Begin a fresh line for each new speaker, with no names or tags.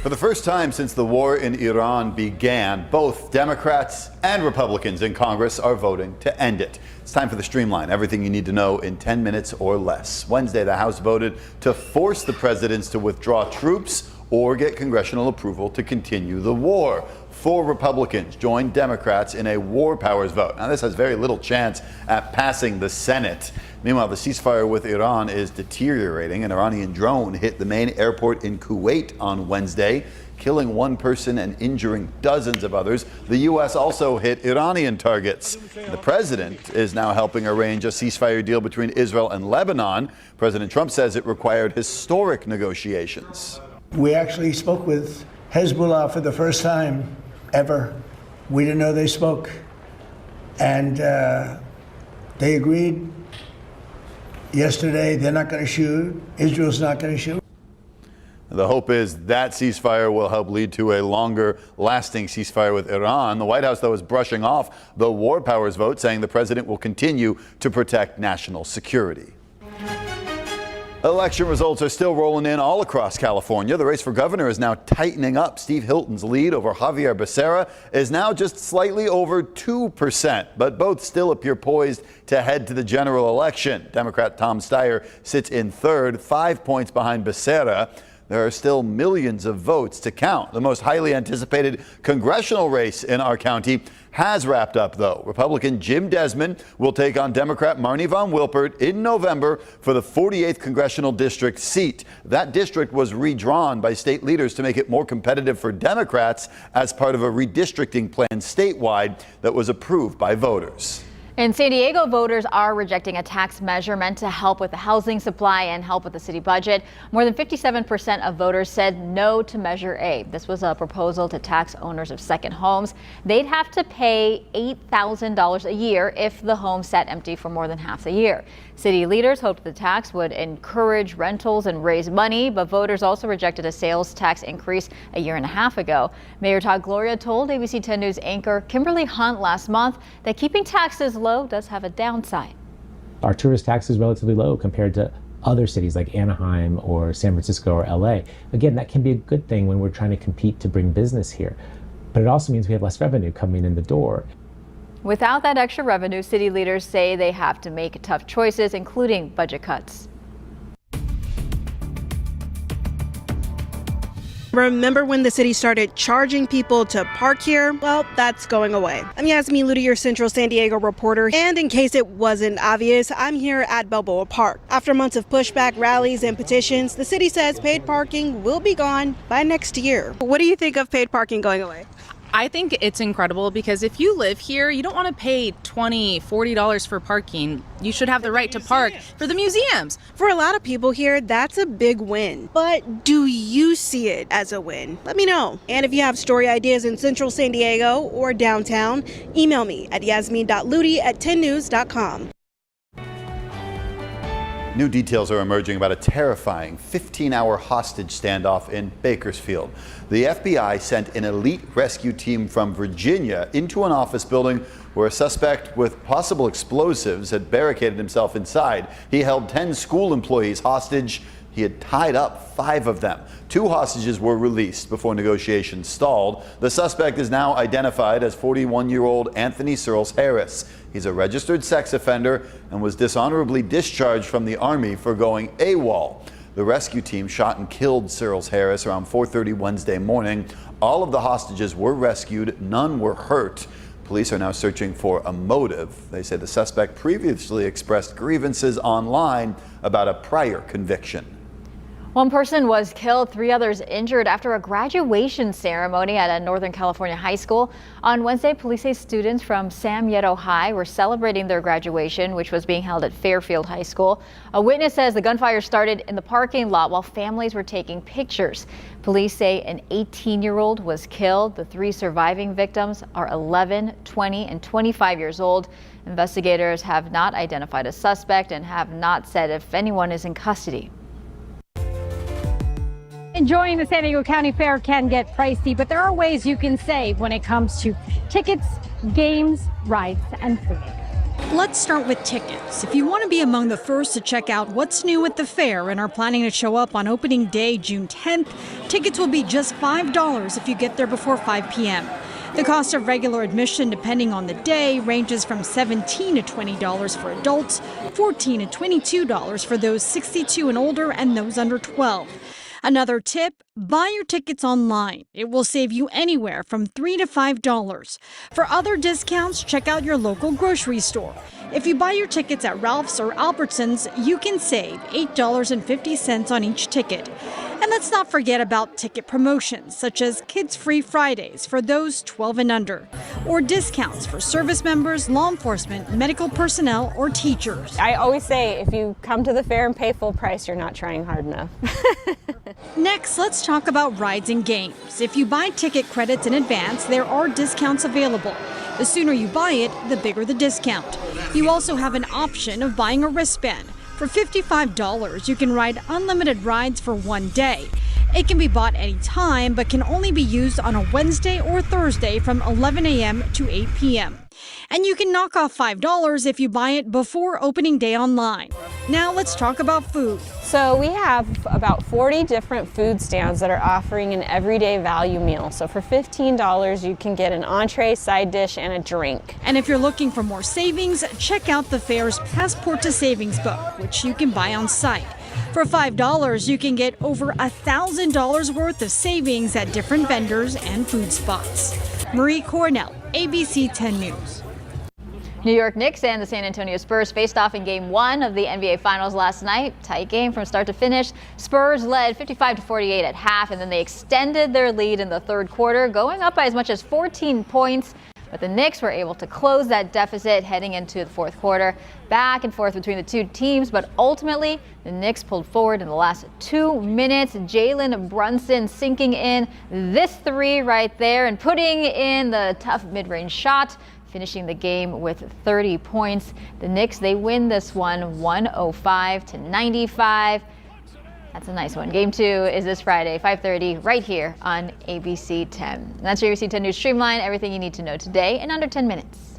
For the first time since the war in Iran began, both Democrats and Republicans in Congress are voting to end it. It's time for the Streamline, everything you need to know in 10 minutes or less. Wednesday, the House voted to force the presidents to withdraw troops or get congressional approval to continue the war. 4 Republicans joined Democrats in a war powers vote. Now, this has very little chance at passing the Senate. Meanwhile, the ceasefire with Iran is deteriorating. An Iranian drone hit the main airport in Kuwait on Wednesday, killing 1 person and injuring dozens of others. The U.S. also hit Iranian targets. The president is now helping arrange a ceasefire deal between Israel and Lebanon. President Trump says it required historic negotiations.
We actually spoke with Hezbollah for the first time ever. We didn't know they spoke. And they agreed yesterday they're not going to shoot. Israel's not going to shoot.
The hope is that ceasefire will help lead to a longer lasting ceasefire with Iran. The White House, though, is brushing off the war powers vote, saying the president will continue to protect national security. Election results are still rolling in all across California. The race for governor is now tightening up. Steve Hilton's lead over Javier Becerra is now just slightly over 2%, but both still appear poised to head to the general election. Democrat Tom Steyer sits in third, 5 points behind Becerra. There are still millions of votes to count. The most highly anticipated congressional race in our county has wrapped up, though. Republican Jim Desmond will take on Democrat Marnie Von Wilpert in November for the 48th congressional district seat. That district was redrawn by state leaders to make it more competitive for Democrats as part of a redistricting plan statewide that was approved by voters.
In San Diego, voters are rejecting a tax measure meant to help with the housing supply and help with the city budget. More than 57% of voters said no to Measure A. This was a proposal to tax owners of second homes. They'd have to pay $8,000 a year if the home sat empty for more than half the year. City leaders hoped the tax would encourage rentals and raise money, but voters also rejected a sales tax increase a year and a half ago. Mayor Todd Gloria told ABC 10 News anchor Kimberly Hunt last month that keeping taxes low does have a downside.
Our tourist tax is relatively low compared to other cities like Anaheim or San Francisco or LA. Again, that can be a good thing when we're trying to compete to bring business here, but it also means we have less revenue coming in the door.
Without that extra revenue, city leaders say they have to make tough choices, including budget cuts.
Remember when the city started charging people to park here? Well, that's going away. I'm Yasmin Ludy, your Central San Diego reporter, and in case it wasn't obvious, I'm here at Balboa Park. After months of pushback, rallies, and petitions, the city says paid parking will be gone by next year. What do you think of paid parking going away?
I think it's incredible because if you live here, you don't want to pay $20, $40 for parking. You should have the right to park for the museums.
For a lot of people here, that's a big win. But do you see it as a win? Let me know. And if you have story ideas in Central San Diego or downtown, email me at yasmin.ludy@10news.com.
New details are emerging about a terrifying 15-hour hostage standoff in Bakersfield. The FBI sent an elite rescue team from Virginia into an office building where a suspect with possible explosives had barricaded himself inside. He held 10 school employees hostage. He had tied up 5 of them. 2 hostages were released before negotiations stalled. The suspect is now identified as 41-year-old Anthony Searles Harris. He's a registered sex offender and was dishonorably discharged from the Army for going AWOL. The rescue team shot and killed Searles Harris around 4:30 Wednesday morning. All of the hostages were rescued. None were hurt. Police are now searching for a motive. They say the suspect previously expressed grievances online about a prior conviction.
1 person was killed, 3 others injured after a graduation ceremony at a Northern California high school. On Wednesday, police say students from Sam Yeddo High were celebrating their graduation, which was being held at Fairfield High School. A witness says the gunfire started in the parking lot while families were taking pictures. Police say an 18-year-old was killed. The 3 surviving victims are 11, 20, and 25 years old. Investigators have not identified a suspect and have not said if anyone is in custody.
Enjoying the San Diego County Fair can get pricey, but there are ways you can save when it comes to tickets, games, rides, and food. Let's start with tickets. If you want to be among the first to check out what's new at the fair and are planning to show up on opening day, June 10th, tickets will be just $5 if you get there before 5 p.m. The cost of regular admission, depending on the day, ranges from $17 to $20 for adults, $14 to $22 for those 62 and older and those under 12. Another tip, buy your tickets online. It will save you anywhere from $3 to $5. For other discounts, check out your local grocery store. If you buy your tickets at Ralph's or Albertsons, you can save $8.50 on each ticket. And let's not forget about ticket promotions, such as Kids Free Fridays for those 12 and under, or discounts for service members, law enforcement, medical personnel, or teachers.
I always say if you come to the fair and pay full price, you're not trying hard enough.
Next, let's talk about rides and games. If you buy ticket credits in advance, there are discounts available. The sooner you buy it, the bigger the discount. You also have an option of buying a wristband. For $55, you can ride unlimited rides for one day. It can be bought anytime, but can only be used on a Wednesday or Thursday from 11 a.m. to 8 p.m. And you can knock off $5 if you buy it before opening day online. Now let's talk about food.
So we have about 40 different food stands that are offering an everyday value meal. So for $15, you can get an entree, side dish, and a drink.
And if you're looking for more savings, check out the fair's Passport to Savings book, which you can buy on site. For $5, you can get over $1,000 worth of savings at different vendors and food spots. Marie Cornell, ABC 10 News.
New York Knicks and the San Antonio Spurs faced off in Game 1 of the NBA Finals last night. Tight game from start to finish. Spurs led 55-48 at half, and then they extended their lead in the third quarter, going up by as much as 14 points. But the Knicks were able to close that deficit heading into the fourth quarter. Back and forth between the two teams, but ultimately the Knicks pulled forward in the last 2 minutes. Jalen Brunson sinking in this three right there and putting in the tough mid-range shot, finishing the game with 30 points. The Knicks, they win this one 105-95. That's a nice one. Game 2 is this Friday, 5:30, right here on ABC 10. And that's your ABC 10 News Streamline. Everything you need to know today in under 10 minutes.